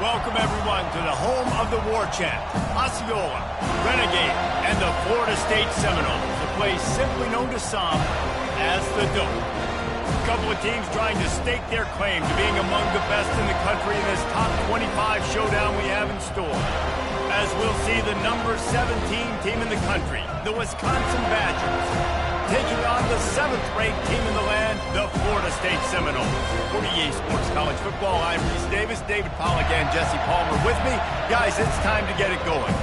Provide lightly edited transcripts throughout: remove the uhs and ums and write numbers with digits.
Welcome, everyone, to the home of the War Chant, Osceola, Renegade, and the Florida State Seminoles, a place simply known to some as the Dome. A couple of teams trying to stake their claim to being among the best in the country in this top 25 showdown we have in store. As we'll see the number 17 team in the country, the Wisconsin Badgers, taking on the 7th-ranked team in the land, the Florida State Seminoles. For EA Sports College Football, I'm Reese Davis, David Pollack, and Jesse Palmer with me. Guys, it's time to get it going.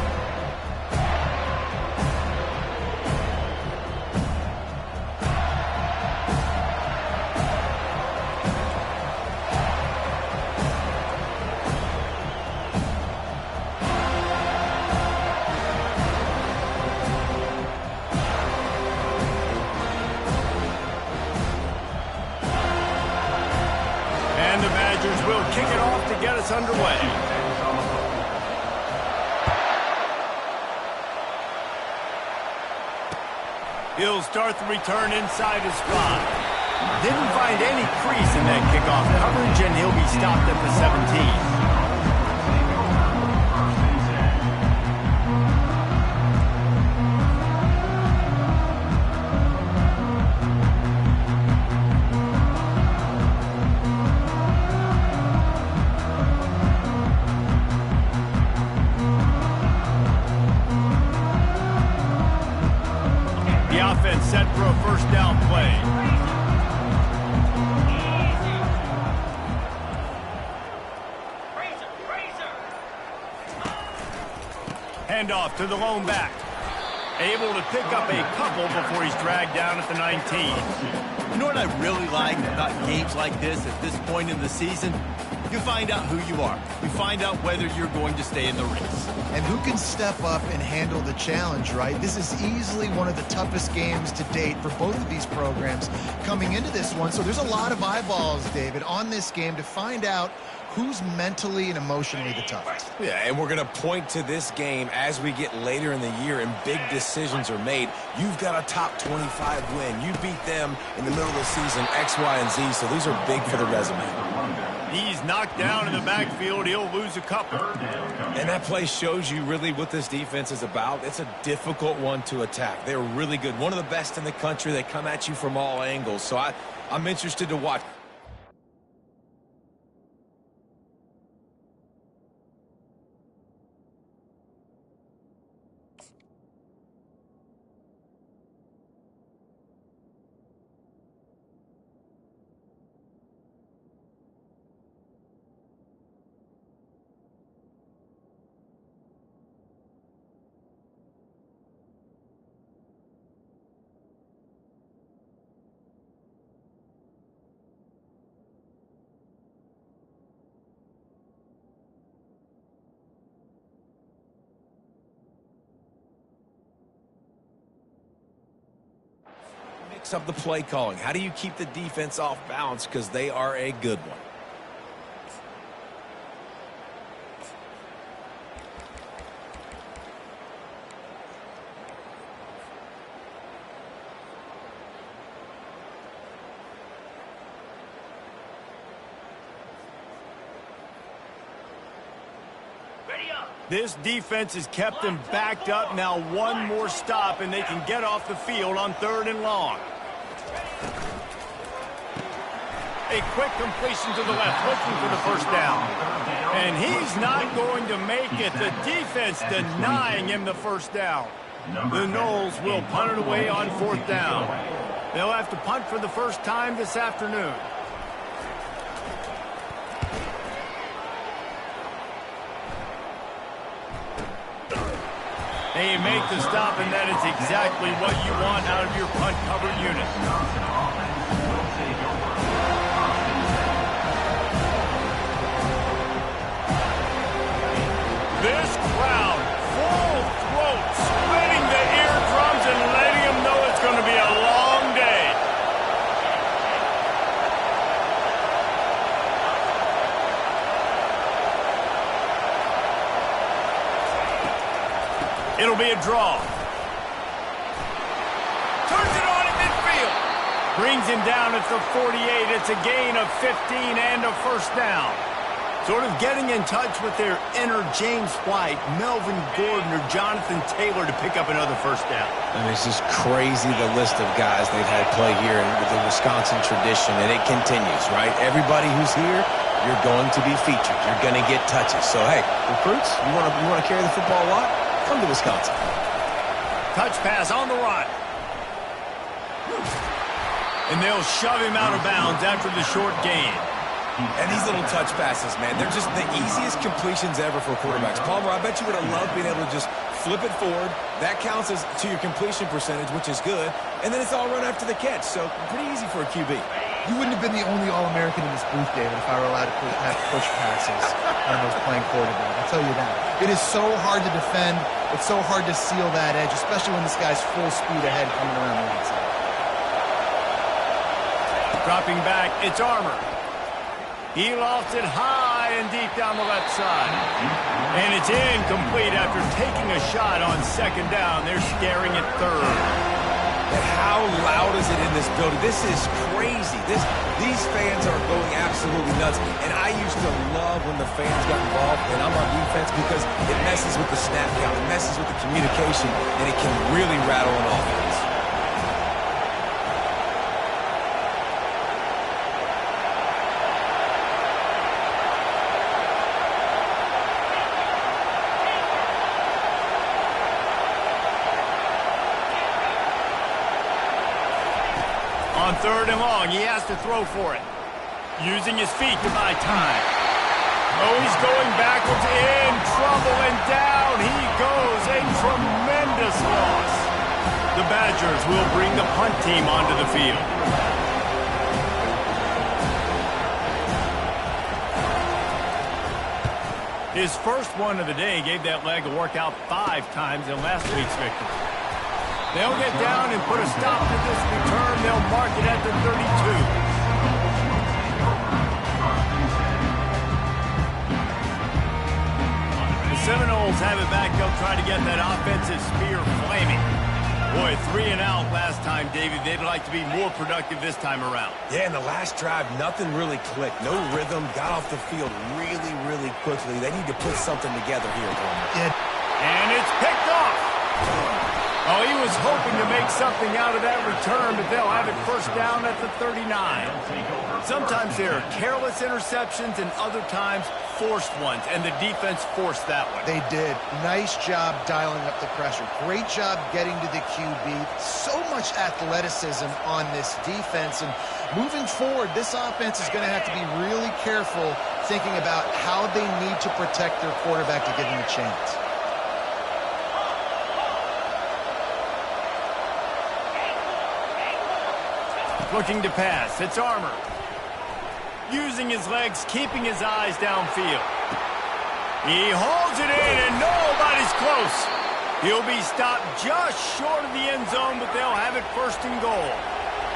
Will kick it off to get us underway. He'll start the return inside his 5. Didn't find any crease in that kickoff coverage, and he'll be stopped at the 17. Set for a first down play. Handoff to the lone back. Able to pick up a couple before he's dragged down at the 19. You know what I really like about games like this at this point in the season? You find out who you are. You find out whether you're going to stay in the race. And who can step up and handle the challenge, right? This is easily one of the toughest games to date for both of these programs coming into this one. So there's a lot of eyeballs, David, on this game to find out who's mentally and emotionally the toughest. Yeah, and we're going to point to this game as we get later in the year and big decisions are made. You've got a top 25 win. You beat them in the middle of the season, X, Y, and Z, so these are big for the resume. He's knocked down in the backfield. He'll lose a couple. And that play shows you really what this defense is about. It's a difficult one to attack. They're really good. One of the best in the country. They come at you from all angles. So I'm interested to watch. Up the play calling. How do you keep the defense off balance? Because they are a good one. This defense has kept them backed up. Now one more stop, and they can get off the field on 3rd and long. A quick completion to the left, looking for the first down. And he's not going to make it. The defense denying him the first down. The Noles will punt it away on 4th down. They'll have to punt for the first time this afternoon. They make the stop, and that is exactly what you want out of your punt-covered unit. This crowd, full throat, splitting the eardrums and letting them know it's going to be a long day. It'll be a draw. Turns it on at midfield. Brings him down at the 48. It's a gain of 15 and a first down. Sort of getting in touch with their inner James White, Melvin Gordon, or Jonathan Taylor to pick up another first down. I mean, it's just crazy the list of guys they've had play here with the Wisconsin tradition, and it continues, right? Everybody who's here, you're going to be featured. You're going to get touches. So, hey, recruits, you want to carry the football a lot? Come to Wisconsin. Touch pass on the run. And they'll shove him out of bounds after the short gain. And these little touch passes, man, they're just the easiest completions ever for quarterbacks. Palmer, I bet you would have loved being able to just flip it forward. That counts as to your completion percentage, which is good. And then it's all run after the catch, so pretty easy for a QB. You wouldn't have been the only All-American in this booth, David, if I were allowed to have push passes when I was playing quarterback. I'll tell you that. It is so hard to defend. It's so hard to seal that edge, especially when this guy's full speed ahead coming around the outside. Dropping back, it's Armour. He lofts it high and deep down the left side. And it's incomplete after taking a shot on second down. They're scaring at third. And how loud is it in this building? This is crazy. These fans are going absolutely nuts. And I used to love when the fans got involved, and I'm on defense, because it messes with the snap count. It messes with the communication, and it can really rattle an offense. On third and long, he has to throw for it. Using his feet to buy time. Oh, he's going backwards, in trouble, and down he goes. A tremendous loss. The Badgers will bring the punt team onto the field. His first one of the day gave that leg a workout 5 times in last week's victory. They'll get down and put a stop to this return. They'll mark it at the 32. The Seminoles have it back. They'll try to get that offensive spear flaming. Boy, 3 and out last time, David. They'd like to be more productive this time around. Yeah, in the last drive, nothing really clicked. No rhythm, got off the field really, really quickly. They need to put something together here, Palmer. And it's picked off. Oh, he was hoping to make something out of that return, but they'll have it first down at the 39. Sometimes there are careless interceptions and other times forced ones, and the defense forced that one. They did. Nice job dialing up the pressure. Great job getting to the QB. So much athleticism on this defense. And moving forward, this offense is going to have to be really careful thinking about how they need to protect their quarterback to give him a chance. Looking to pass. It's Armour. Using his legs, keeping his eyes downfield. He hauls it in, and nobody's close. He'll be stopped just short of the end zone, but they'll have it first and goal.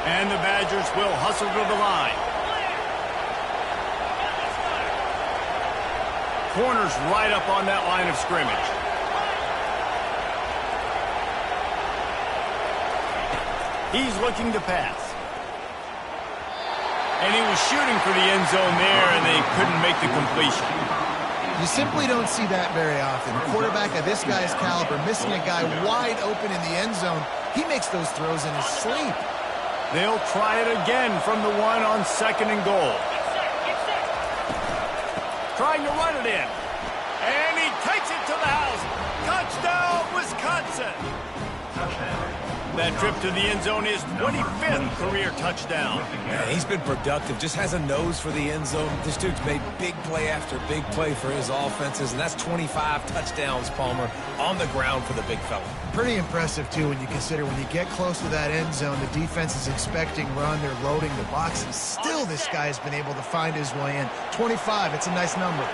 And the Badgers will hustle to the line. Corner's right up on that line of scrimmage. He's looking to pass. And he was shooting for the end zone there, and they couldn't make the completion. You simply don't see that very often. A quarterback of this guy's caliber missing a guy wide open in the end zone. He makes those throws in his sleep. They'll try it again from the one on second and goal. Trying to run it in. And he takes it to the house. Touchdown, Wisconsin. That trip to the end zone is 25th career touchdown. Yeah, he's been productive, just has a nose for the end zone. This dude's made big play after big play for his offenses, and that's 25 touchdowns, Palmer, on the ground for the big fella. Pretty impressive, too, when you consider when you get close to that end zone, the defense is expecting run, they're loading the box, and still this guy's been able to find his way in. 25, it's a nice number.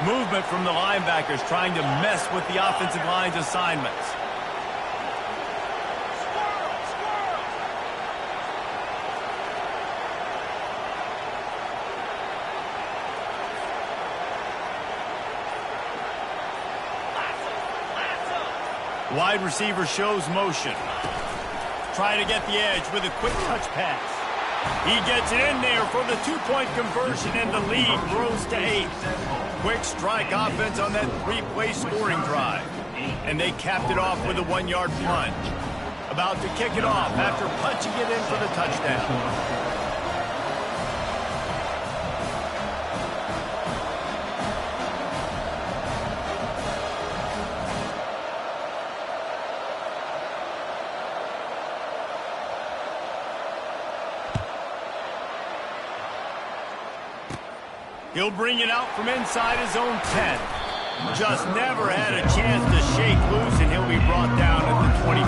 Movement from the linebackers trying to mess with the offensive line's assignments. Wide receiver shows motion. Try to get the edge with a quick touch pass. He gets it in there for the two-point conversion, and the lead grows to 8. Quick strike offense on that 3-play scoring drive. And they capped it off with a 1-yard plunge. About to kick it off after punching it in for the touchdown. He'll bring it out from inside his own 10. Just never had a chance to shake loose, and he'll be brought down at the 24.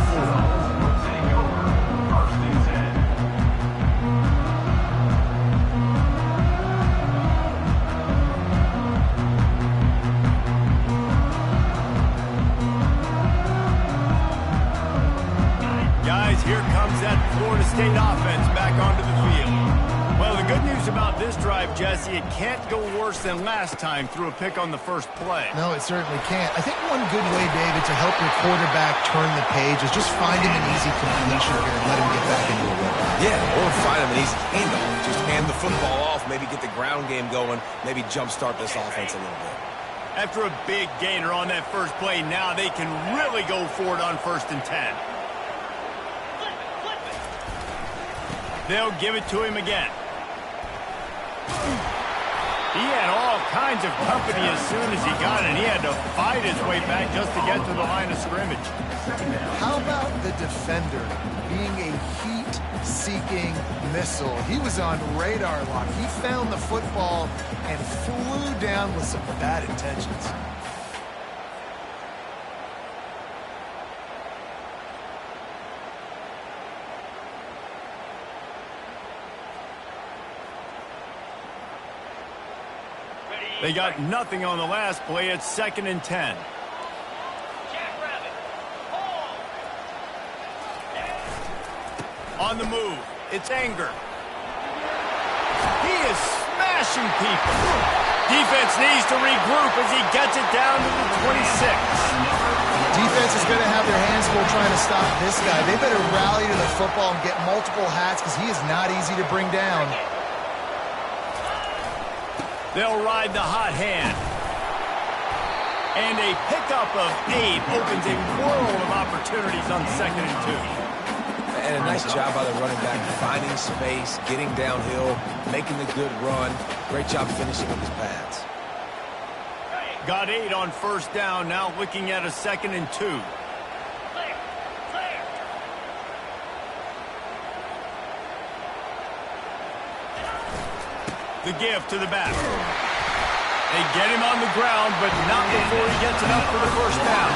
Guys, here comes that Florida State offense back onto the field. Well, the good news about this drive, Jesse, it can't go worse than last time through a pick on the first play. No, it certainly can't. I think one good way, David, to help your quarterback turn the page is just find him an easy completion here and let him get back into a rhythm. Yeah, or find him an easy handoff. Just hand the football off, maybe get the ground game going, maybe jumpstart this offense a little bit. After a big gainer on that first play, now they can really go for it on 1st and 10. They'll give it to him again. He had all kinds of company as soon as he got it. He had to fight his way back just to get to the line of scrimmage. How about the defender being a heat-seeking missile? He was on radar lock. He found the football and flew down with some bad intentions. They got nothing on the last play. It's 2nd and 10. On the move, it's Anger. He is smashing people. Defense needs to regroup as he gets it down to the 26. Defense is going to have their hands full trying to stop this guy. They better rally to the football and get multiple hats because he is not easy to bring down. They'll ride the hot hand. And a pickup of 8 opens a world of opportunities on 2nd and 2. And a nice job by the running back, finding space, getting downhill, making the good run. Great job finishing with his pads. Got 8 on 1st down, now looking at a 2nd and 2. The give to the back. They get him on the ground, but not before he gets enough for the 1st down.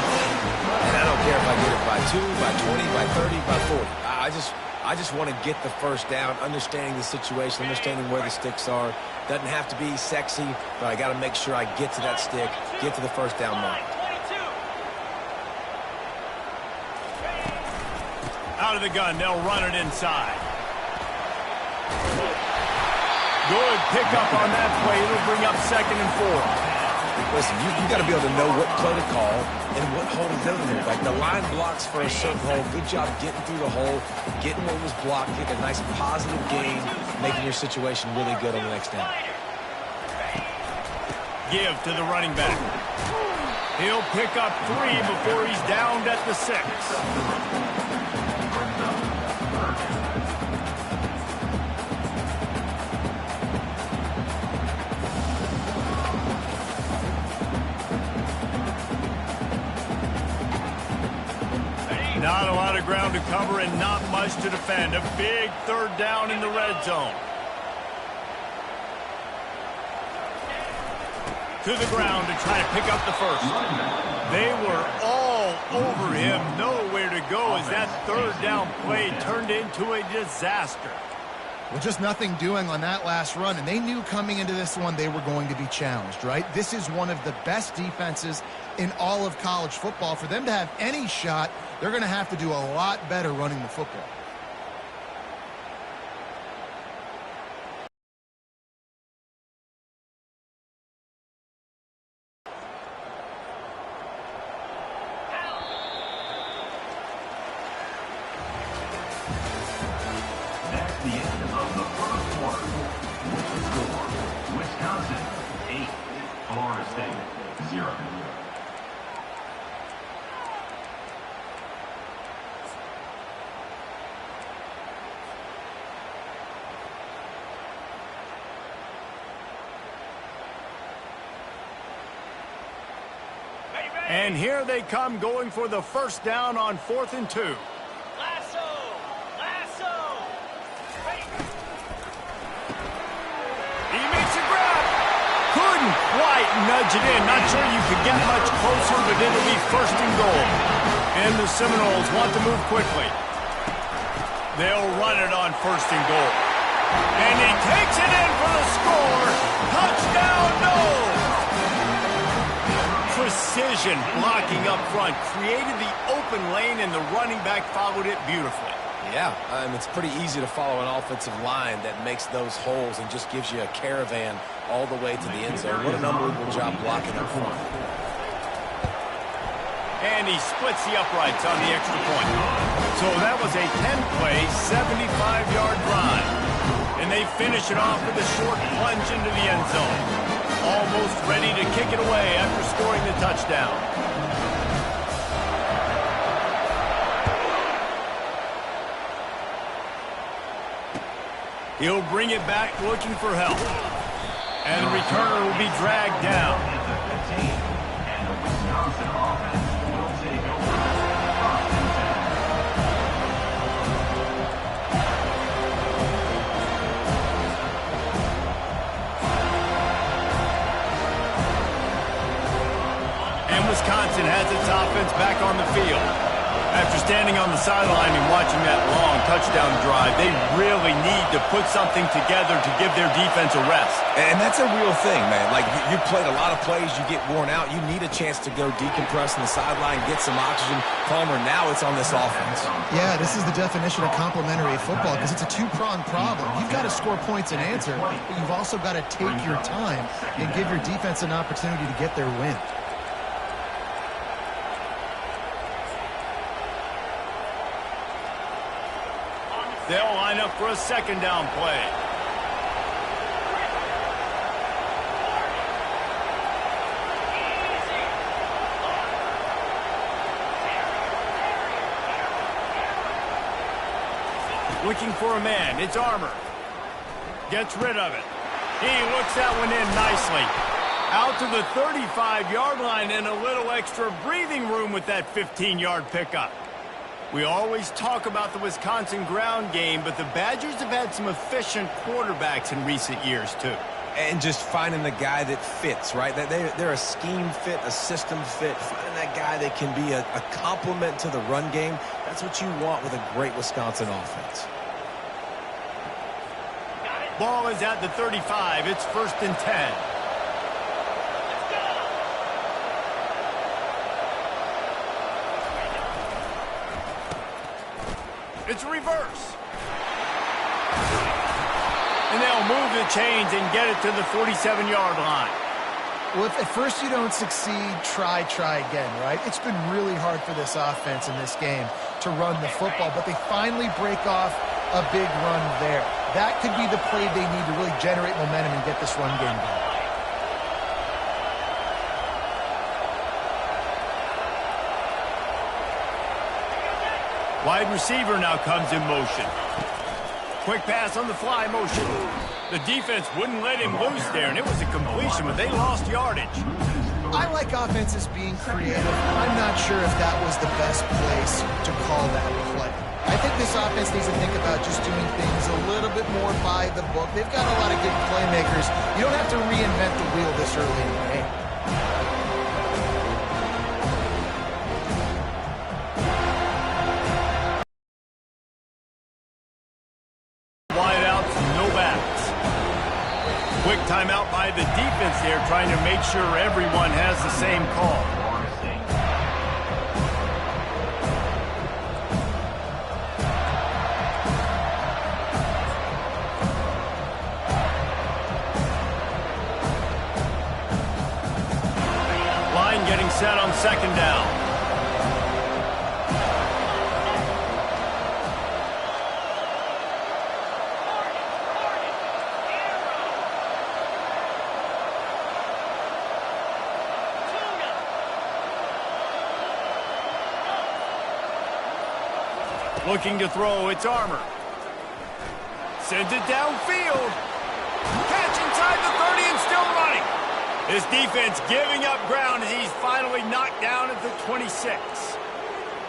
And I don't care if I get it by 2, by 20, by 30, by 40. I just want to get the 1st down, understanding the situation, understanding where the sticks are. Doesn't have to be sexy, but I got to make sure I get to that stick, get to the 1st down mark. Out of the gun, they'll run it inside. Good pickup on that play. It'll bring up 2nd and 4. Listen, you got to be able to know what play to call and what hole to go to. Like the line blocks for a certain hole. Good job getting through the hole, getting what was blocked, getting a nice positive gain, making your situation really good on the next down. Give to the running back. He'll pick up 3 before he's downed at the 6. Not a lot of ground to cover and not much to defend. A big 3rd down in the red zone. To the ground to try to pick up the 1st. They were all over him. Nowhere to go as that 3rd down play turned into a disaster. Well, just nothing doing on that last run, and they knew coming into this one they were going to be challenged, right? This is one of the best defenses in all of college football. For them to have any shot, they're going to have to do a lot better running the football. And here they come going for the first down on 4th and 2. Lasso! Lasso! He makes a grab. Couldn't quite nudge it in. Not sure you could get much closer, but it'll be 1st and goal. And the Seminoles want to move quickly. They'll run it on 1st and goal. And he takes it in for the score. Touchdown, no! Precision blocking up front. Created the open lane, and the running back followed it beautifully. Yeah, it's pretty easy to follow an offensive line that makes those holes and just gives you a caravan all the way to the end zone. What an unbelievable job blocking up front. And he splits the uprights on the extra point. So that was a 10-play, 75-yard drive. And they finish it off with a short plunge into the end zone. Almost ready to kick it away after scoring the touchdown. He'll bring it back looking for help. And the returner will be dragged down. Wisconsin has its offense back on the field. After standing on the sideline and watching that long touchdown drive, they really need to put something together to give their defense a rest. And that's a real thing, man. Like, you played a lot of plays, you get worn out. You need a chance to go decompress on the sideline, get some oxygen. Palmer, now it's on this offense. Yeah, this is the definition of complementary football because it's a two-pronged problem. You've got to score points and answer, but you've also got to take your time and give your defense an opportunity to get their win. They'll line up for a 2nd down play. Looking for a man. It's Armour. Gets rid of it. He looks that one in nicely. Out to the 35-yard line and a little extra breathing room with that 15-yard pickup. We always talk about the Wisconsin ground game, but the Badgers have had some efficient quarterbacks in recent years, too. And just finding the guy that fits, right? They're a scheme fit, a system fit. Finding that guy that can be a complement to the run game. That's what you want with a great Wisconsin offense. Ball is at the 35. It's 1st and 10. It's a reverse. And they'll move the chains and get it to the 47-yard line. Well, if at first you don't succeed, try again, right? It's been really hard for this offense in this game to run the football, but they finally break off a big run there. That could be the play they need to really generate momentum and get this run game going. Wide receiver now comes in motion. Quick pass on the fly motion. The defense wouldn't let him loose there, and it was a completion, but they lost yardage. I like offenses being creative. I'm not sure if that was the best place to call that play. I think this offense needs to think about just doing things a little bit more by the book. They've got a lot of good playmakers. You don't have to reinvent the wheel this early in the game. Quick timeout by the defense there, trying to make sure everyone has the same call. Line getting set on 2nd down. Looking to throw, it's Armour. Sends it downfield. Catch inside the 30 and still running. This defense giving up ground as he's finally knocked down at the 26.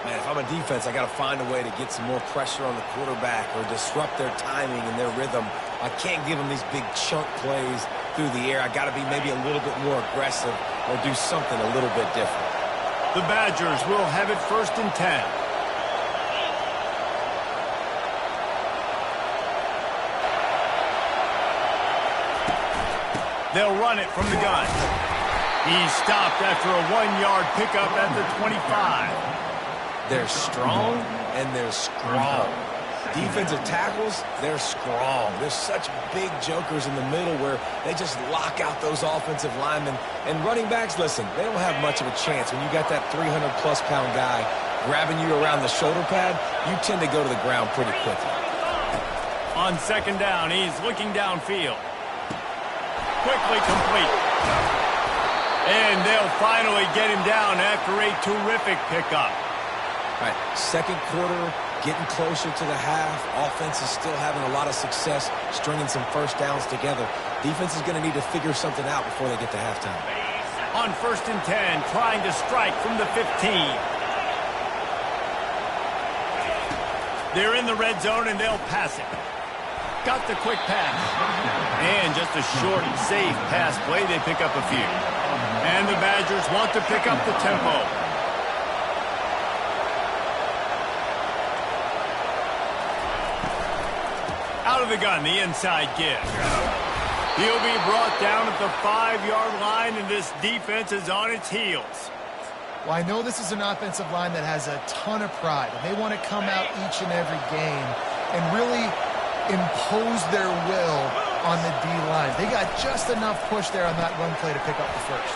Man, if I'm a defense, I got to find a way to get some more pressure on the quarterback or disrupt their timing and their rhythm. I can't give them these big chunk plays through the air. I got to be maybe a little bit more aggressive or do something a little bit different. The Badgers will have it 1st and 10. They'll run it from the gun. He's stopped after a 1-yard pickup at the 25. They're strong and they're strong. Defensive tackles, they're strong. There's such big jokers in the middle where they just lock out those offensive linemen. And running backs, listen, they don't have much of a chance. When you got that 300-plus pound guy grabbing you around the shoulder pad, you tend to go to the ground pretty quickly. On 2nd down, he's looking downfield. Quickly complete. And they'll finally get him down after a terrific pickup. All right, 2nd quarter, getting closer to the half. Offense is still having a lot of success stringing some 1st downs together. Defense is going to need to figure something out before they get to halftime. On 1st and 10, trying to strike from the 15. They're in the red zone, and they'll pass it. Got the quick pass. And just a short, safe pass play. They pick up a few. And the Badgers want to pick up the tempo. Out of the gun, the inside give. He'll be brought down at the 5-yard line, and this defense is on its heels. Well, I know this is an offensive line that has a ton of pride, and they want to come out each and every game and really impose their will on the D-line. They got just enough push there on that run play to pick up the 1st.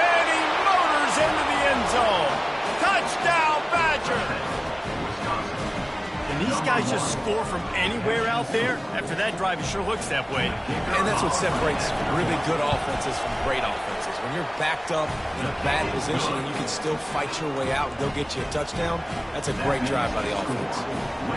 And he motors into the end zone. Touchdown, Badgers! These guys just score from anywhere out there. After that drive, it sure looks that way. And that's what separates really good offenses from great offenses. When you're backed up in a bad position and you can still fight your way out and go get you a touchdown, that's a great drive by the offense.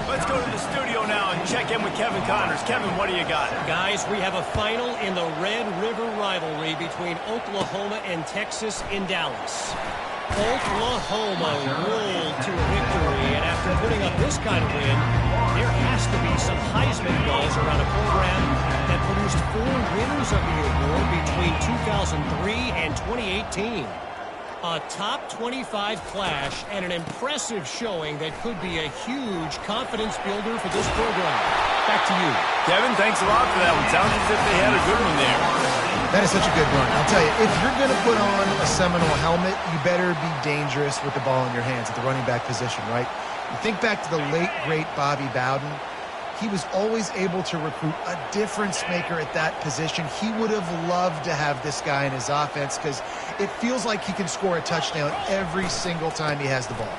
Let's go to the studio now and check in with Kevin Connors. Kevin, what do you got? Guys, we have a final in the Red River rivalry between Oklahoma and Texas in Dallas. Oklahoma rolled to a victory, and after putting up this kind of win, there has to be some Heisman buzz around a program that produced 4 winners of the award between 2003 and 2018. A top 25 clash and an impressive showing that could be a huge confidence builder for this program. Back to you. Kevin, thanks a lot for that one. Sounds as if they had a good one there. That is such a good run. I'll tell you, if you're going to put on a Seminole helmet, you better be dangerous with the ball in your hands at the running back position, right? You think back to the late, great Bobby Bowden. He was always able to recruit a difference maker at that position. He would have loved to have this guy in his offense because it feels like he can score a touchdown every single time he has the ball.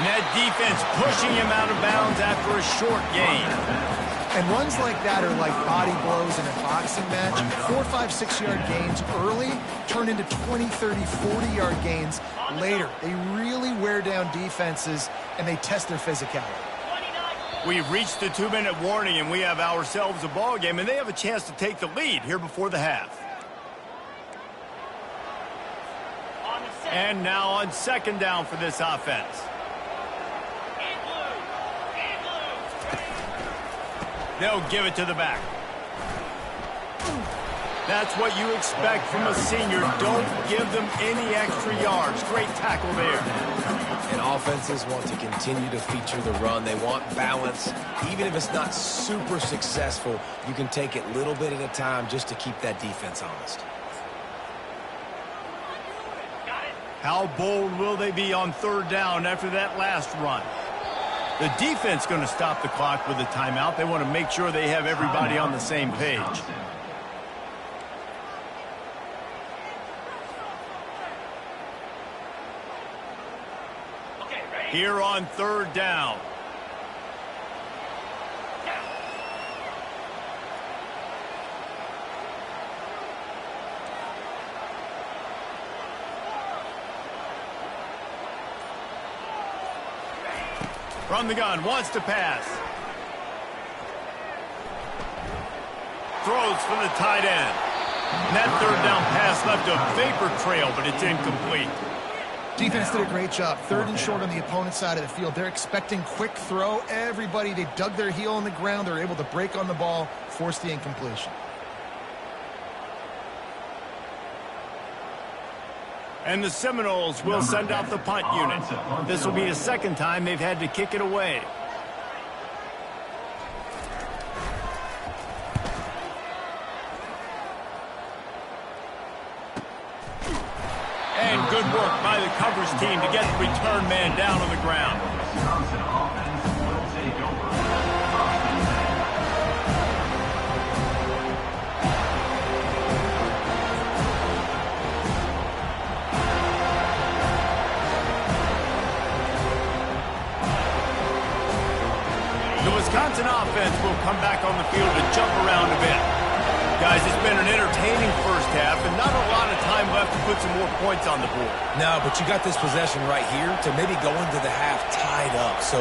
And that defense pushing him out of bounds after a short gain. And runs like that are like body blows in a boxing match. 4, 5, 6-yard gains early turn into 20, 30, 40-yard gains later. They really wear down defenses, and they test their physicality. We've reached the 2-minute warning, and we have ourselves a ball game, and they have a chance to take the lead here before the half. And now on 2nd down for this offense. They'll give it to the back. That's what you expect from a senior. Don't give them any extra yards. Great tackle there. And offenses want to continue to feature the run. They want balance. Even if it's not super successful, you can take it little bit at a time just to keep that defense honest. How bold will they be on 3rd down after that last run? The defense going to stop the clock with a timeout. They want to make sure they have everybody on the same page. Here on 3rd down. From the gun, wants to pass. Throws for the tight end. And that third down pass left a vapor trail, but it's incomplete. Defense did a great job. 3rd and short on the opponent's side of the field. They're expecting quick throw. Everybody, they dug their heel on the ground. They're able to break on the ball, force the incompletion. And the Seminoles will send out the punt unit. This will be the 2nd time they've had to kick it away. And good work by the coverage team to get the return man down on the ground. The Wisconsin offense will come back on the field to jump around a bit. Guys, it's been an entertaining first half and not a lot of time left to put some more points on the board. No, but you got this possession right here to maybe go into the half tied up. So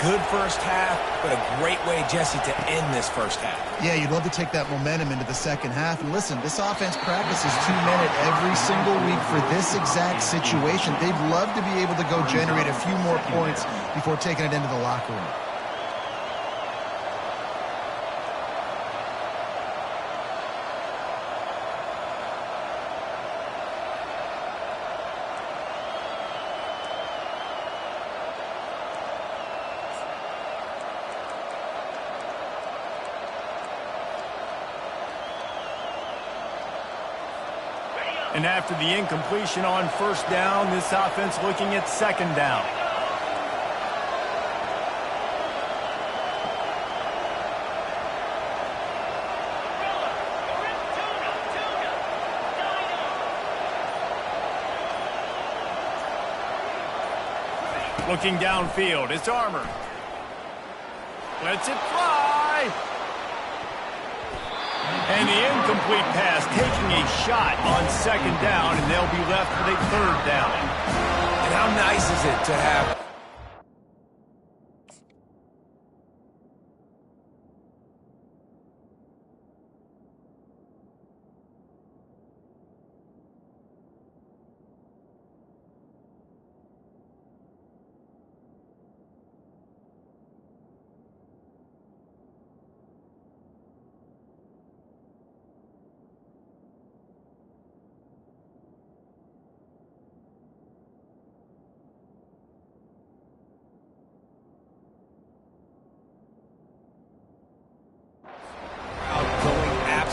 good first half, but a great way, Jesse, to end this first half. Yeah, you'd love to take that momentum into the second half. And listen, this offense practices 2-minute every single week for this exact situation. They'd love to be able to go generate a few more points before taking it into the locker room. And after the incompletion on 1st down, this offense looking at 2nd down. Looking downfield, it's Armour. Lets it fly. And the incomplete pass taking a shot on 2nd down, and they'll be left with a 3rd down. And how nice is it to have...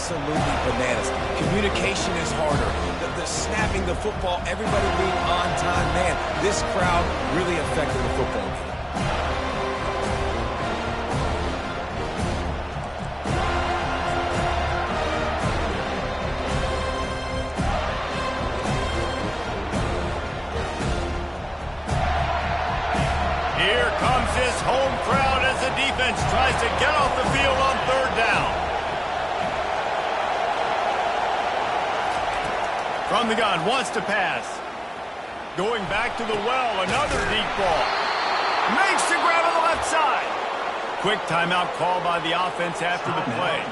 absolutely bananas. Communication is harder. The snapping the football, everybody being on time. Man, this crowd really affected the football game. Here comes this home crowd as the defense tries to get off the field on 3rd down. From the gun, wants to pass. Going back to the well, another deep ball. Makes the grab on the left side. Quick timeout call by the offense after the play.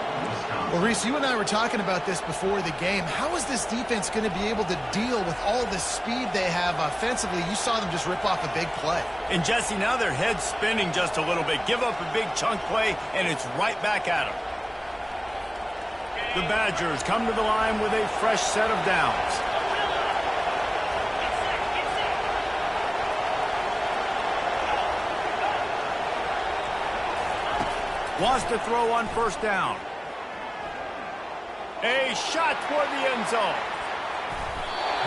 Well, Reese, you and I were talking about this before the game. How is this defense going to be able to deal with all the speed they have offensively? You saw them just rip off a big play. And, Jesse, now their head's spinning just a little bit. Give up a big chunk play, and it's right back at them. The Badgers come to the line with a fresh set of downs. Wants to throw on 1st down. A shot toward the end zone.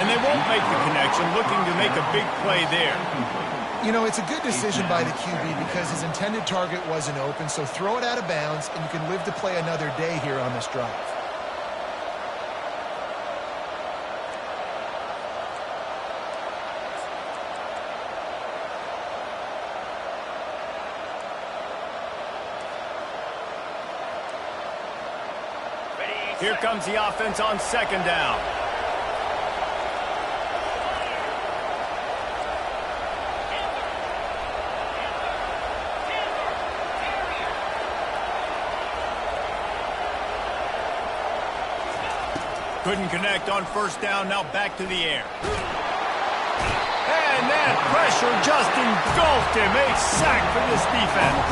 And they won't make the connection, looking to make a big play there. You know, it's a good decision by the QB because his intended target wasn't open, so throw it out of bounds, and you can live to play another day here on this drive. Here comes the offense on 2nd down. Couldn't connect on first down, now back to the air. And that pressure just engulfed him. A sack for this defense.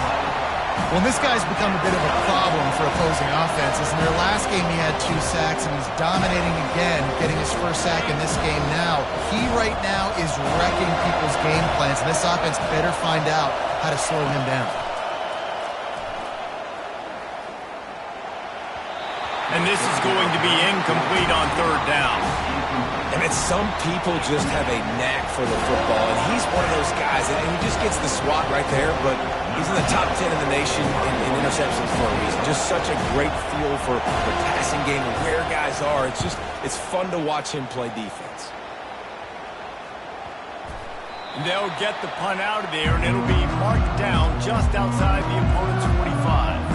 Well, this guy's become a bit of a problem for opposing offenses. In their last game, he had 2 sacks, and he's dominating again, getting his first sack in this game now. He right now is wrecking people's game plans, and this offense better find out how to slow him down. And this is going to be incomplete on third down. And some people just have a knack for the football, and he's one of those guys, and he just gets the swat right there, but he's in the top 10 in the nation in interceptions for a reason. Just such a great feel for the passing game and where guys are. It's fun to watch him play defense. And they'll get the punt out of there, and it'll be marked down just outside the opponent's 45.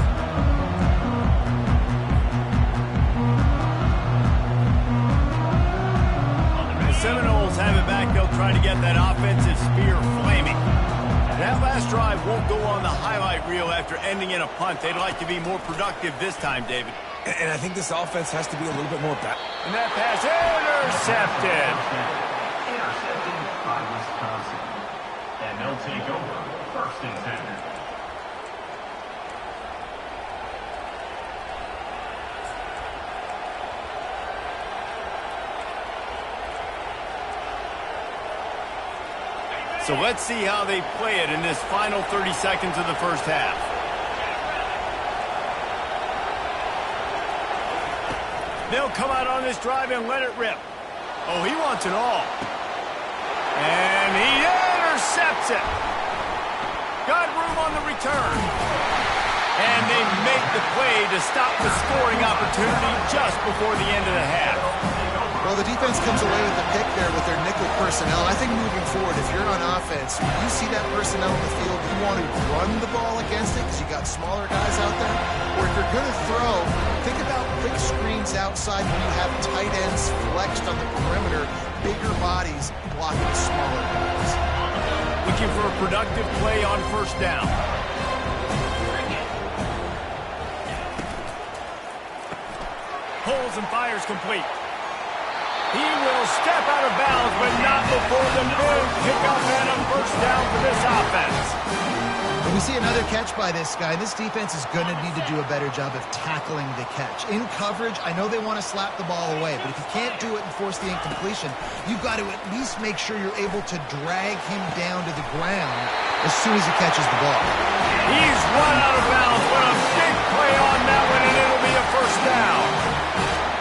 Seminoles have it back. They'll try to get that offensive spear flaming. That last drive won't go on the highlight reel after ending in a punt. They'd like to be more productive this time, David. And I think this offense has to be a little bit more back. And that pass intercepted. Intercepted by Wisconsin. And they'll take over first and 10. So let's see how they play it in this final 30 seconds of the first half. They'll come out on this drive and let it rip. Oh, he wants it all. And he intercepts it. Got room on the return. And they make the play to stop the scoring opportunity just before the end of the half. Well, the defense comes away with the pick there with their nickel personnel. I think moving forward, if you're on offense, you see that personnel in the field, you want to run the ball against it because you got smaller guys out there. Or if you're going to throw, think about quick screens outside when you have tight ends flexed on the perimeter, bigger bodies blocking smaller guys. Looking for a productive play on first down. Pulls and fires complete. He will step out of bounds, but not before the big pickup and a first down for this offense. And we see another catch by this guy. This defense is going to need to do a better job of tackling the catch. In coverage, I know they want to slap the ball away, but if you can't do it and force the incompletion, you've got to at least make sure you're able to drag him down to the ground as soon as he catches the ball. He's run out of bounds. What a big play on that one, and it'll be a first down.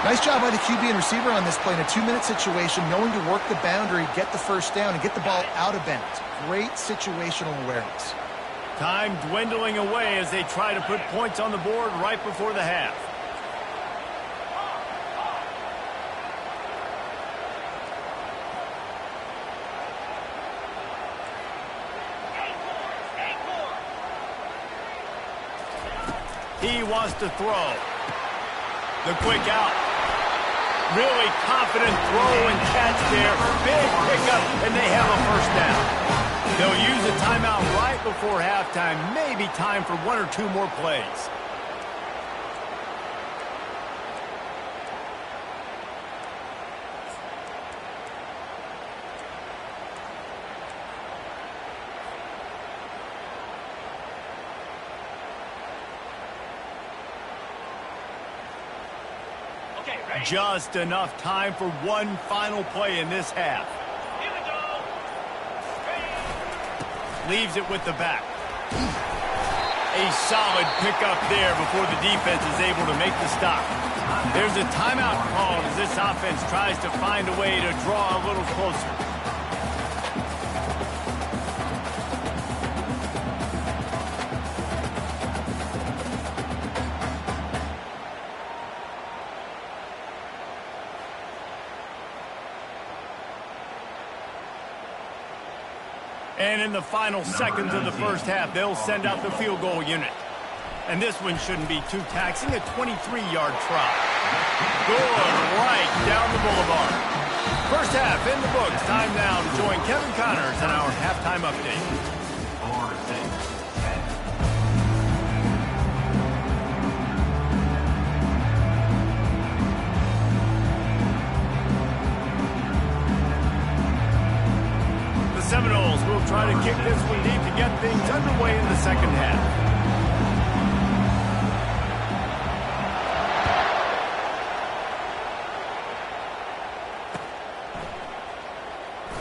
Nice job by the QB and receiver on this play in a 2-minute situation, knowing to work the boundary, get the first down, and get the ball out of bounds. Great situational awareness. Time dwindling away as they try to put points on the board right before the half. He wants to throw. The quick out. Really confident throw and catch there. Big pickup, and they have a first down. They'll use a timeout right before halftime. Maybe time for 1 or 2 more plays. Just enough time for one final play in this half. Here we go. Leaves it with the back. A solid pickup there before the defense is able to make the stop. There's a timeout called as this offense tries to find a way to draw a little closer. And in the final seconds of the first half, they'll send out the field goal unit. And this one shouldn't be too taxing, a 23-yard try. Good right down the boulevard. First half in the books. Time now to join Kevin Connors in our halftime update. kick this one deep to get things underway in the second half.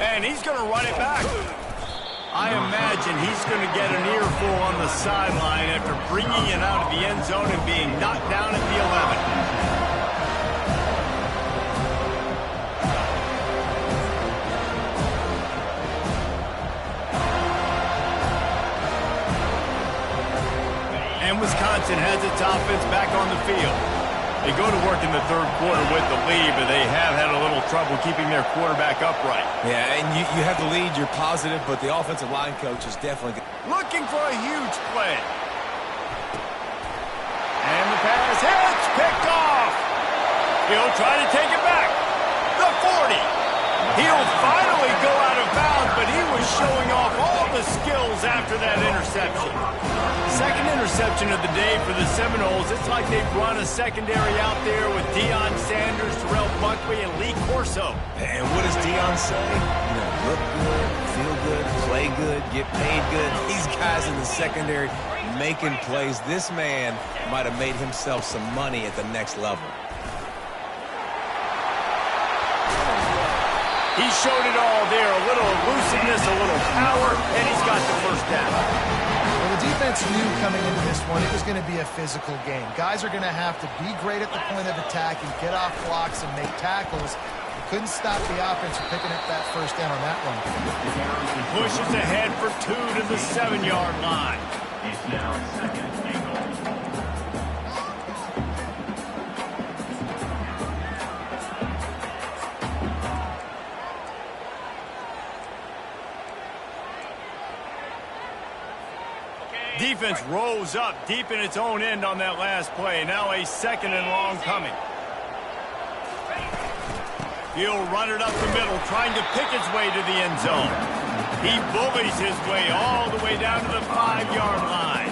And he's going to run it back. I imagine he's going to get an earful on the sideline after bringing it out of the end zone and being knocked down at the 11. And Wisconsin has its offense back on the field. They go to work in the third quarter with the lead, but they have had a little trouble keeping their quarterback upright. Yeah, and you have the lead, you're positive, but the offensive line coach is definitely looking for a huge play. And the pass hits, picked off. He'll try to take it back. The 40. He'll finally go out of bounds, but he was showing off all the skills after that interception. Second interception of the day for the Seminoles. It's like they've run a secondary out there with Deion Sanders, Terrell Buckley, and Lee Corso. And what does Deion say? You know, look good, feel good, play good, get paid good. These guys in the secondary making plays. This man might have made himself some money at the next level. He showed it all there. A little elusiveness, a little power, and he's got the first down. Well, the defense knew coming into this one it was going to be a physical game. Guys are going to have to be great at the point of attack and get off blocks and make tackles. They couldn't stop the offense from picking up that first down on that one. He pushes ahead for 2 to the 7-yard line. It's now second and goal. Defense rose up deep in its own end on that last play. Now a second and long coming. He'll run it up the middle, trying to pick its way to the end zone. He bullies his way all the way down to the 5-yard line.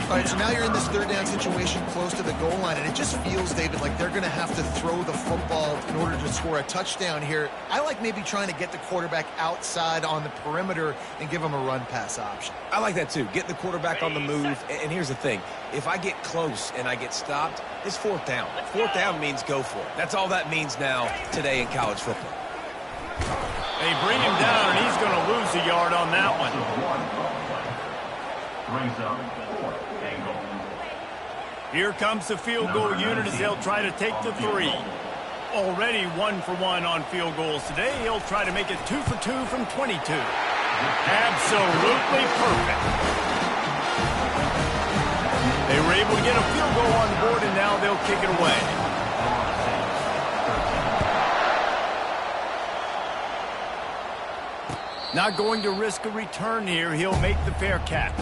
All right, so now you're in this third down situation close to the goal line, and it just feels, David, like they're going to have to throw the football in order to score a touchdown here. I like maybe trying to get the quarterback outside on the perimeter and give him a run-pass option. I like that too. Get the quarterback on the move. And here's the thing. If I get close and I get stopped, it's fourth down. Fourth down means go for it. That's all that means now today in college football. They bring him down, and he's going to lose a yard on that one. Brings up fourth and goal. Here comes the field goal unit as they'll try to take the 3. Already 1 for 1 on field goals today. He'll try to make it 2 for 2 from 22. Absolutely perfect. They were able to get a field goal on the board, and now they'll kick it away. Not going to risk a return here. He'll make the fair catch.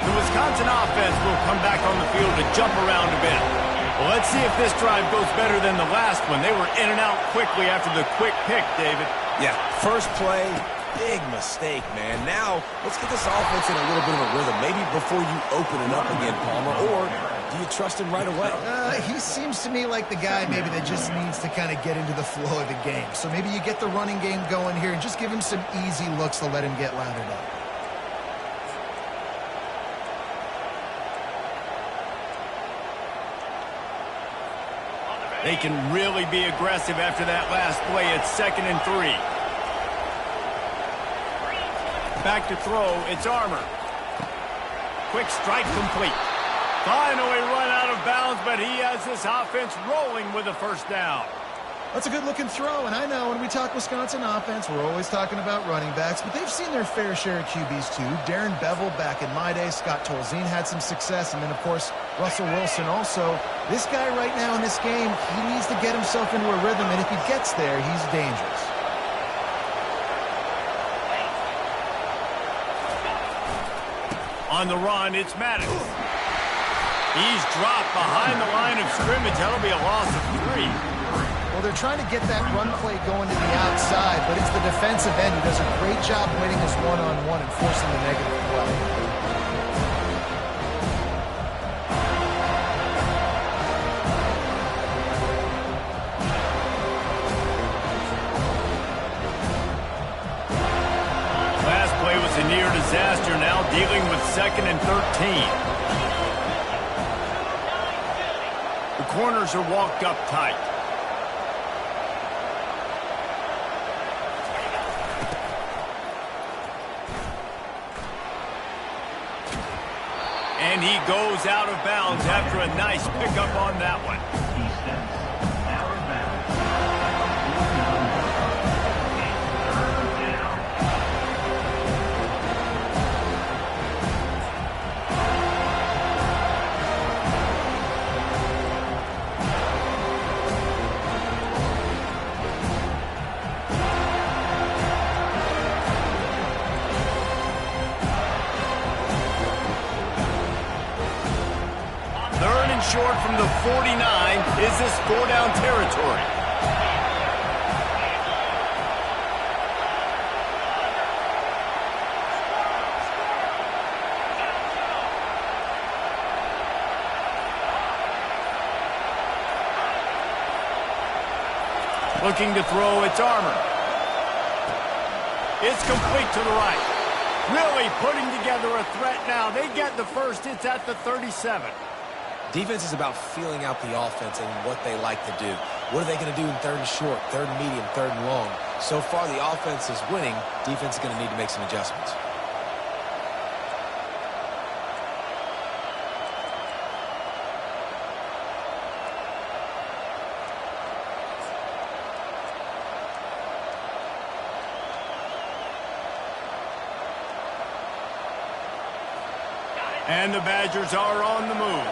The Wisconsin offense will come back on the field to jump around a bit. Well, let's see if this drive goes better than the last one. They were in and out quickly after the quick pick, David. Yeah, first play, big mistake, man. Now, let's get this offense in a little bit of a rhythm. Maybe before you open it up again, Palmer, or do you trust him right away? He seems to me like the guy maybe that just needs to kind of get into the flow of the game. So maybe you get the running game going here and just give him some easy looks to let him get lathered up. They can really be aggressive after that last play. It's 2nd and 3. Back to throw. It's Armour. Quick strike complete. Finally run out of bounds, but he has this offense rolling with a first down. That's a good-looking throw, and I know when we talk Wisconsin offense, we're always talking about running backs, but they've seen their fair share of QBs too. Darren Bevel back in my day, Scott Tolzien had some success, and then, of course, Russell Wilson also. This guy right now in this game, he needs to get himself into a rhythm, and if he gets there, he's dangerous. On the run, it's Maddox. He's dropped behind the line of scrimmage. That'll be a loss of 3. Well, they're trying to get that run play going to the outside, but it's the defensive end who does a great job winning his one-on-one and forcing the negative play. a near disaster now, dealing with 2nd and 13. The corners are walked up tight. And he goes out of bounds after a nice pickup on that one. He steps out of bounds. Third down. 3rd and short from the 49. Is this 4-down territory? Looking to throw, it's Armour. It's complete to the right. Really putting together a threat now. They get the first. It's at the 37. Defense is about feeling out the offense and what they like to do. What are they going to do in 3rd and short, 3rd and medium, 3rd and long? So far, the offense is winning. Defense is going to need to make some adjustments. And the Badgers are on the move.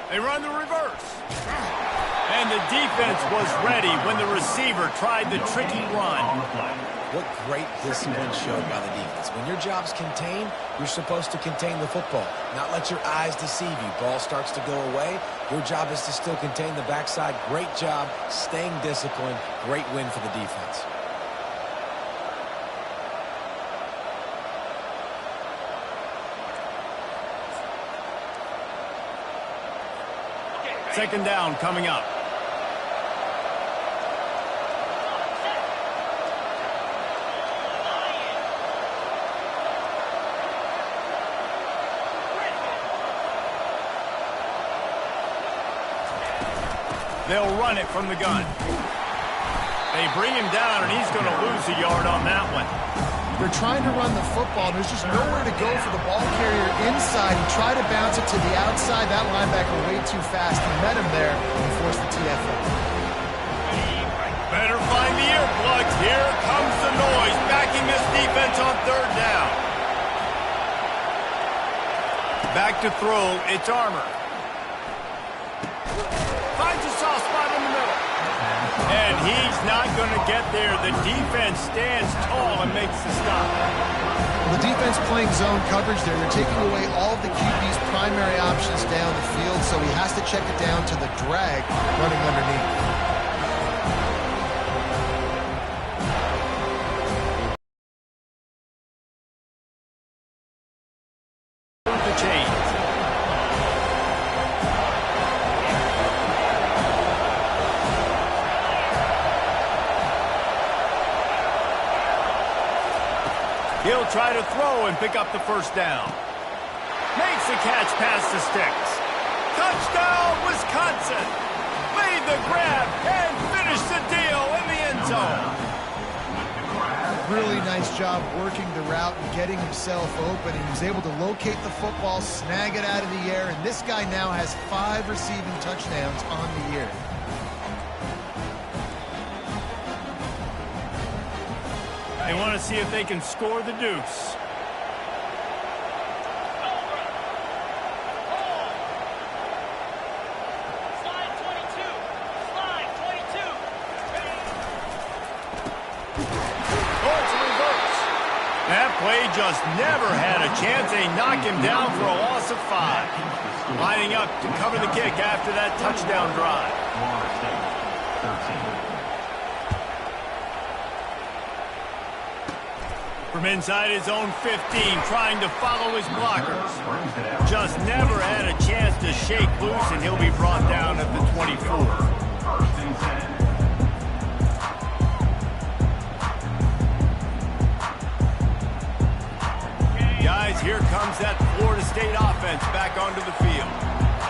They run the reverse. And the defense was ready when the receiver tried the tricky run. What great discipline showed by the defense. When your job's contained, you're supposed to contain the football, not let your eyes deceive you. Ball starts to go away. Your job is to still contain the backside. Great job staying disciplined. Great win for the defense. Second down coming up. They'll run it from the gun. They bring him down, and he's going to lose a yard on that one. They're trying to run the football. There's just nowhere to go for the ball carrier inside. He tried to bounce it to the outside. That linebacker way too fast. He met him there and forced the TFL. Better find the earplugs. Here comes the noise, backing this defense on 3rd down. Back to throw, it's Armour. Finds a soft spot in the middle. And he's not going to get there. The defense stands tall and makes the stop. The defense playing zone coverage there. They're taking away all of the QB's primary options down the field, so he has to check it down to the drag running underneath. He'll try to throw and pick up the first down. Makes the catch past the sticks. Touchdown, Wisconsin! Made the grab and finished the deal in the end zone. Really nice job working the route and getting himself open. He was able to locate the football, snag it out of the air, and this guy now has 5 receiving touchdowns on the year. They want to see if they can score the deuce. Slide 22. Slide 22. Oh, it's a reverse. That play just never had a chance. They knock him down for a loss of 5. Lining up to cover the kick after that touchdown drive. From inside his own 15, trying to follow his blockers. Just never had a chance to shake loose, and he'll be brought down at the 24. First and 10. Guys, here comes that Florida State offense back onto the field.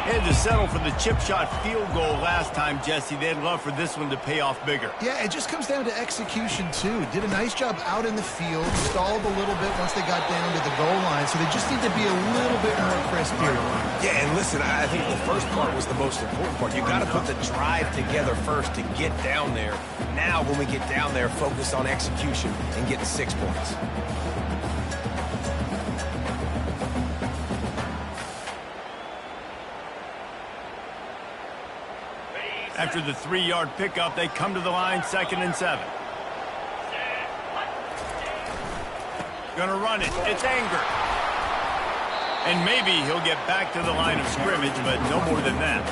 They had to settle for the chip shot field goal last time, Jesse. They'd love for this one to pay off bigger. Yeah, it just comes down to execution, too. Did a nice job out in the field, stalled a little bit once they got down to the goal line, so they just need to be a little bit more crisp here. Yeah, and listen, I think the first part was the most important part. You got to put the drive together first to get down there. Now, when we get down there, focus on execution and getting 6 points. After the 3-yard pickup, they come to the line, 2nd and 7. Gonna run it. It's Anger. And maybe he'll get back to the line of scrimmage, but no more than that.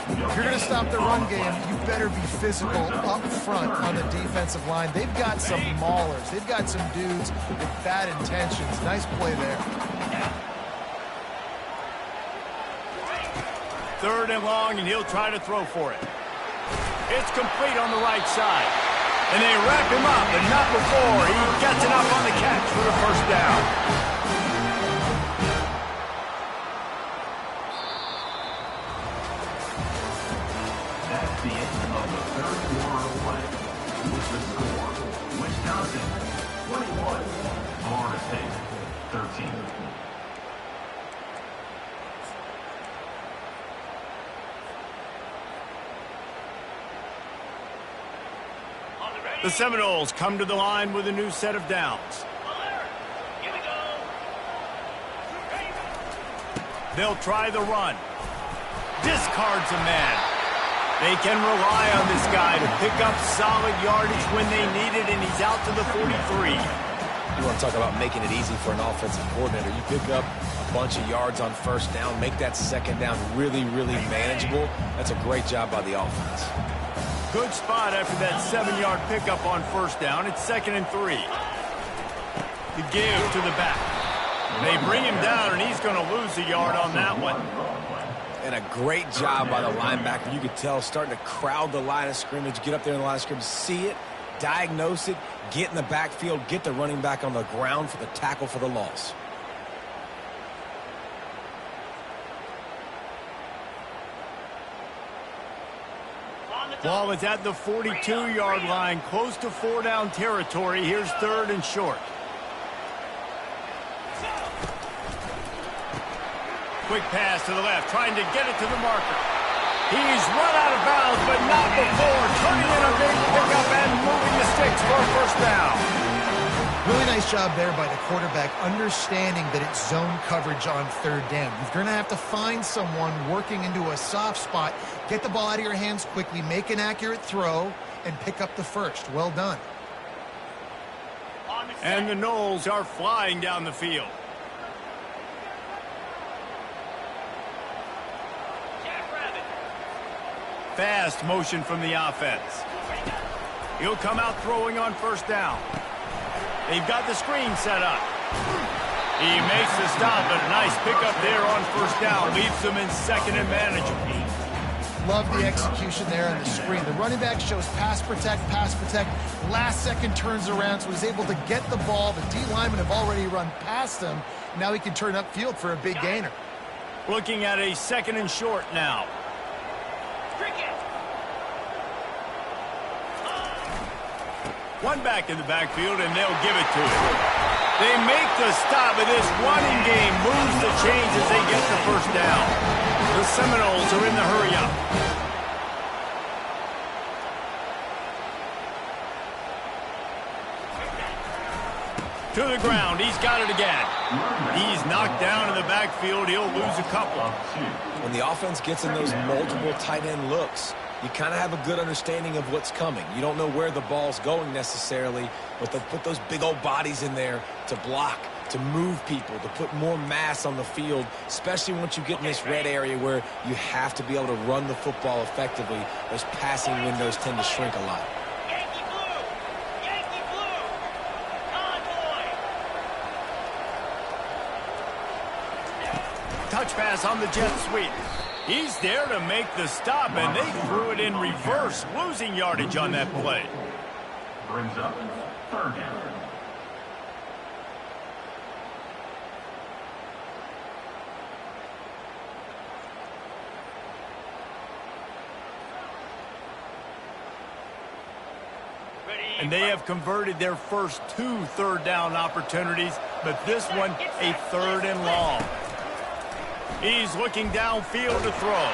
If you're going to stop the run game, you better be physical up front on the defensive line. They've got some maulers. They've got some dudes with bad intentions. Nice play there. 3rd and long, and he'll try to throw for it. It's complete on the right side. And they wrap him up, but not before he gets it up on the catch for the first down. That's the end of the third quarter of play. With the score, Wisconsin 21, Florida State 13. The Seminoles come to the line with a new set of downs. Here we go. They'll try the run. Discards a man. They can rely on this guy to pick up solid yardage when they need it, and he's out to the 43. You want to talk about making it easy for an offensive coordinator. You pick up a bunch of yards on first down, make that second down really, really manageable. That's a great job by the offense. Good spot after that 7-yard pickup on first down. It's 2nd and 3. The give to the back. They bring him down, and he's going to lose a yard on that one. And a great job by the linebacker. You could tell starting to crowd the line of scrimmage, get up there in the line of scrimmage, see it, diagnose it, get in the backfield, get the running back on the ground for the tackle for the loss. Ball is at the 42-yard line, close to 4-down territory. Here's 3rd and short. Quick pass to the left, trying to get it to the marker. He's run out of bounds, but not before turning in a big pickup and moving the sticks for a first down. Really nice job there by the quarterback, understanding that it's zone coverage on 3rd down. You're going to have to find someone working into a soft spot, get the ball out of your hands quickly, make an accurate throw, and pick up the first. Well done. And the Noles are flying down the field. Fast motion from the offense. He'll come out throwing on first down. They've got the screen set up. He makes the stop, but a nice pickup there on first down. Leaves them in 2nd and manageable. Love the execution there on the screen. The running back shows pass protect. Last second turns around, so he's able to get the ball. The D linemen have already run past him. Now he can turn upfield for a big gainer. Looking at a 2nd and short now. One back in the backfield, and they'll give it to him. They make the stop, and this running game moves the chains as they get the first down. The Seminoles are in the hurry-up. To the ground. He's got it again. He's knocked down in the backfield. He'll lose a couple. When the offense gets in those multiple tight end looks, you kind of have a good understanding of what's coming. You don't know where the ball's going necessarily, but they'll put those big old bodies in there to block, to move people, to put more mass on the field, especially once you get in this red area where you have to be able to run the football effectively. Those passing windows tend to shrink a lot. touch pass on the jet sweep. He's there to make the stop, and they threw it in reverse, losing yardage on that play. Brings up third down. And they have converted their first 2 third-down opportunities, but this one a 3rd and long. He's looking downfield to throw.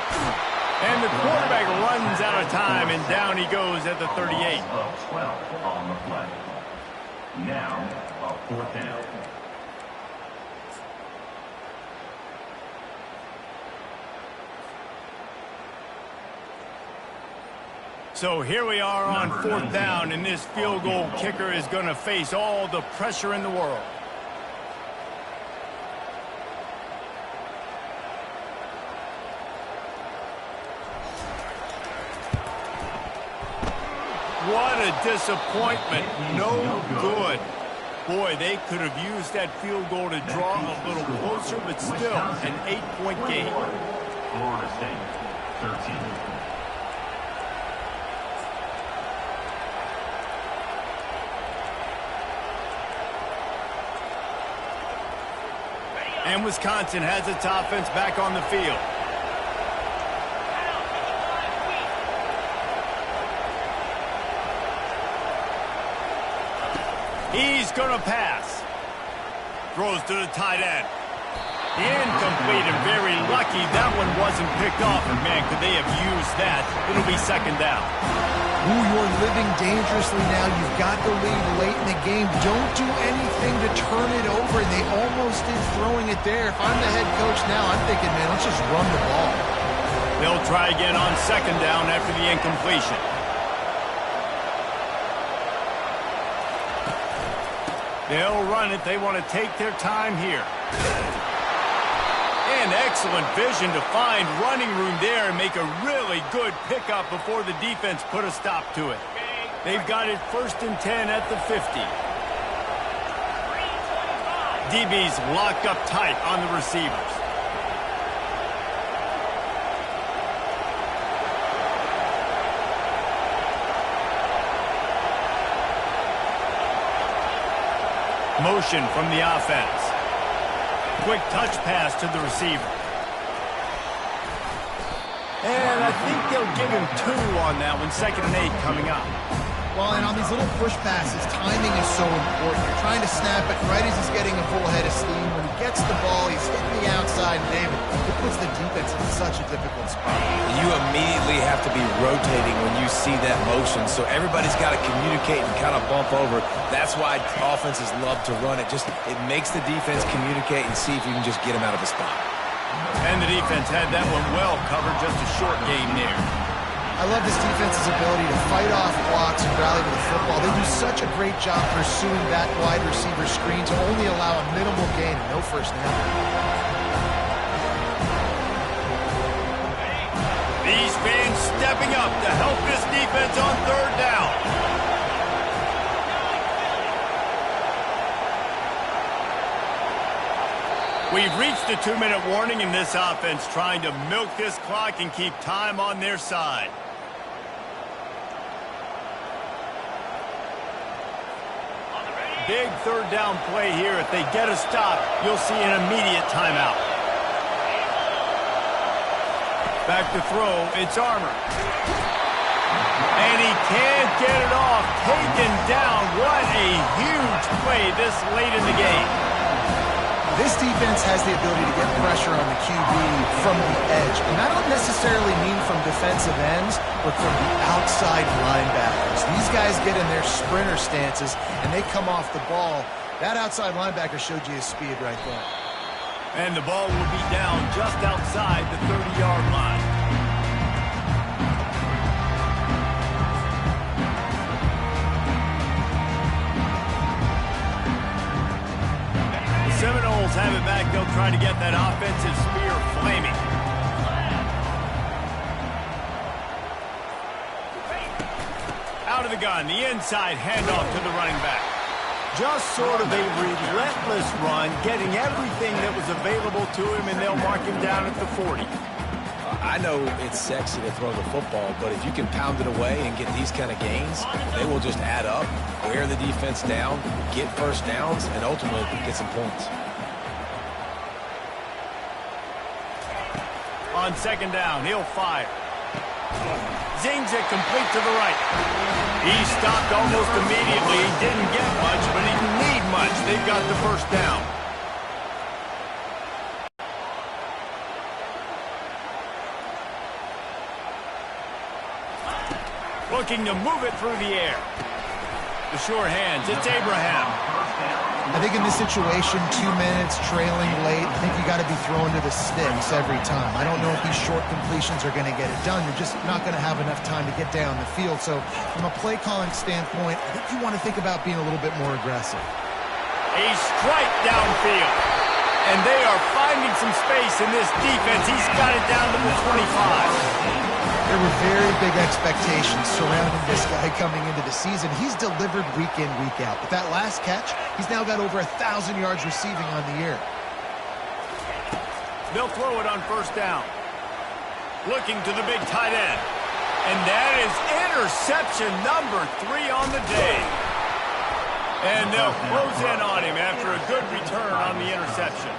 And the quarterback runs out of time, and down he goes at the 38. Of 12 on the play. Now, a 4th down. So here we are on 4th down, and this field goal kicker is going to face all the pressure in the world. What a disappointment. No good. Boy, they could have used that field goal to draw a little closer, but still an 8-point game. Florida State, 13. And Wisconsin has its offense back on the field. He's going to pass. Throws to the tight end. Incomplete, and very lucky that one wasn't picked off. And man, could they have used that? It'll be 2nd down. Ooh, you're living dangerously now. You've got the lead late in the game. Don't do anything to turn it over. They almost did throwing it there. If I'm the head coach now, I'm thinking, man, let's just run the ball. They'll try again on 2nd down after the incompletion. They'll run it. They want to take their time here. And excellent vision to find running room there and make a really good pickup before the defense put a stop to it. They've got it 1st and 10 at the 50. DB's locked up tight on the receivers. Motion from the offense. Quick touch pass to the receiver. And I think they'll give him 2 on that one. 2nd and 8 coming up. Well, and on these little push passes, timing is so important. You're trying to snap it right as he's getting a full head of steam. When he gets the ball, he's hitting the outside. David, it puts the defense in such a difficult spot. You immediately have to be rotating when you see that motion, so everybody's got to communicate and kind of bump over. That's why offenses love to run it. Just it makes the defense communicate and see if you can just get him out of a spot. And the defense had that one well covered. Just a short game there. I love this defense's ability to fight off blocks and rally with the football. They do such a great job pursuing that wide receiver screen to only allow a minimal gain and no 1st down. These fans stepping up to help this defense on 3rd down. We've reached the 2-minute warning in this offense, trying to milk this clock and keep time on their side. Big 3rd down play here. If they get a stop, you'll see an immediate timeout. Back to throw, it's Armour. And he can't get it off. Taken down. What a huge play this late in the game. This defense has the ability to get pressure on the QB from the edge. And I don't necessarily mean from defensive ends, but from the outside linebackers. These guys get in their sprinter stances, and they come off the ball. That outside linebacker showed you his speed right there. And the ball will be down just outside the 30-yard line. Seminoles have it back. They'll try to get that offensive spear flaming. Out of the gun, the inside handoff to the running back. Just sort of a relentless run, getting everything that was available to him, and they'll mark him down at the 40. I know it's sexy to throw the football, but if you can pound it away and get these kind of gains, they will just add up, wear the defense down, get first downs, and ultimately get some points. On second down, he'll fire. Zings it complete to the right. He stopped almost immediately. He didn't get much, but he didn't need much. They've got the first down. Looking to move it through the air. The sure hands, it's Abraham. I think in this situation, 2 minutes, trailing late, I think you got to be throwing to the sticks every time. I don't know if these short completions are going to get it done. You're just not going to have enough time to get down the field. So from a play calling standpoint, I think you want to think about being a little bit more aggressive. A strike downfield. And they are finding some space in this defense. He's got it down to the 25. There were very big expectations surrounding this guy coming into the season. He's delivered week in, week out. But that last catch, he's now got over 1,000 yards receiving on the year. They'll throw it on first down. Looking to the big tight end. And that is interception number 3 on the day. And they'll close in on him after a good return on the interception.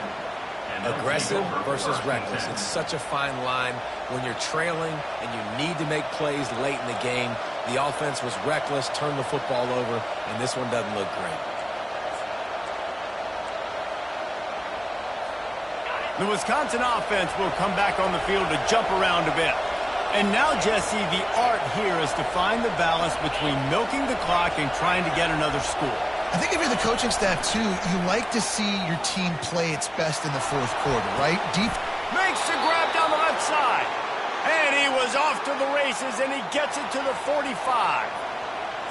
Aggressive versus reckless. It's such a fine line when you're trailing and you need to make plays late in the game. The offense was reckless, turned the football over, and this one doesn't look great. The Wisconsin offense will come back on the field to jump around a bit. And now, Jesse, the art here is to find the balance between milking the clock and trying to get another score. I think if you're the coaching staff, too, you like to see your team play its best in the fourth quarter, right? Makes the grab down the left side. And he was off to the races, and he gets it to the 45.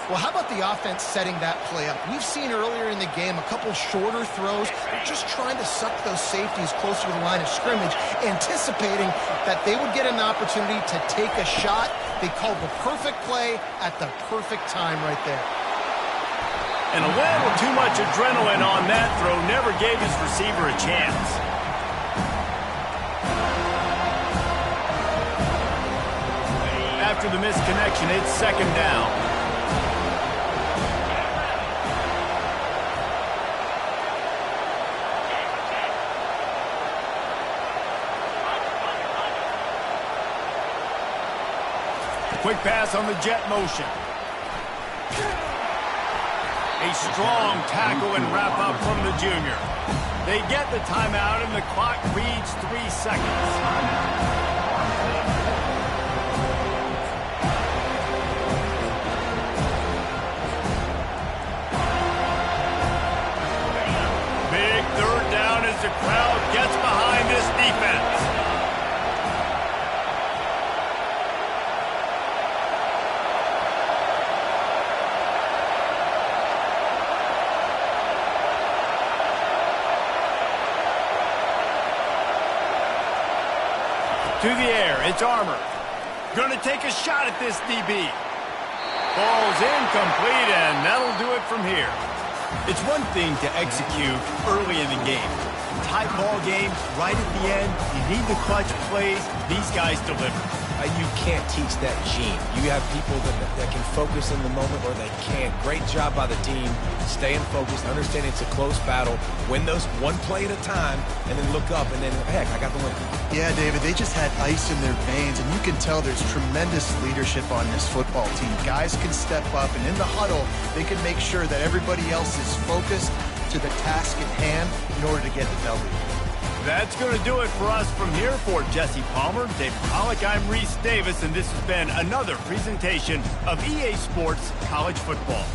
Well, how about the offense setting that play up? We've seen earlier in the game a couple shorter throws. They're just trying to suck those safeties closer to the line of scrimmage, anticipating that they would get an opportunity to take a shot. They called the perfect play at the perfect time right there. And a little too much adrenaline on that throw never gave his receiver a chance. After the missed connection, it's second down. Quick pass on the jet motion. A strong tackle and wrap up from the junior. They get the timeout and the clock reads 3 seconds. Big third down as the crowd gets behind this defense. To the air, it's Armour. Going to take a shot at this DB. Ball's incomplete, and that'll do it from here. It's one thing to execute early in the game. Tight ball game, right at the end, you need the clutch plays. These guys deliver. You can't teach that gene. You have people that can focus in the moment or they can't. Great job by the team, staying focused, understanding it's a close battle, win those one play at a time, and then look up, and then, heck, I got the win. Yeah, David, they just had ice in their veins, and you can tell there's tremendous leadership on this football team. Guys can step up, and in the huddle, they can make sure that everybody else is focused to the task at hand in order to get the W. That's going to do it for us from here. For Jesse Palmer, David Pollack, I'm Reese Davis, and this has been another presentation of EA Sports College Football.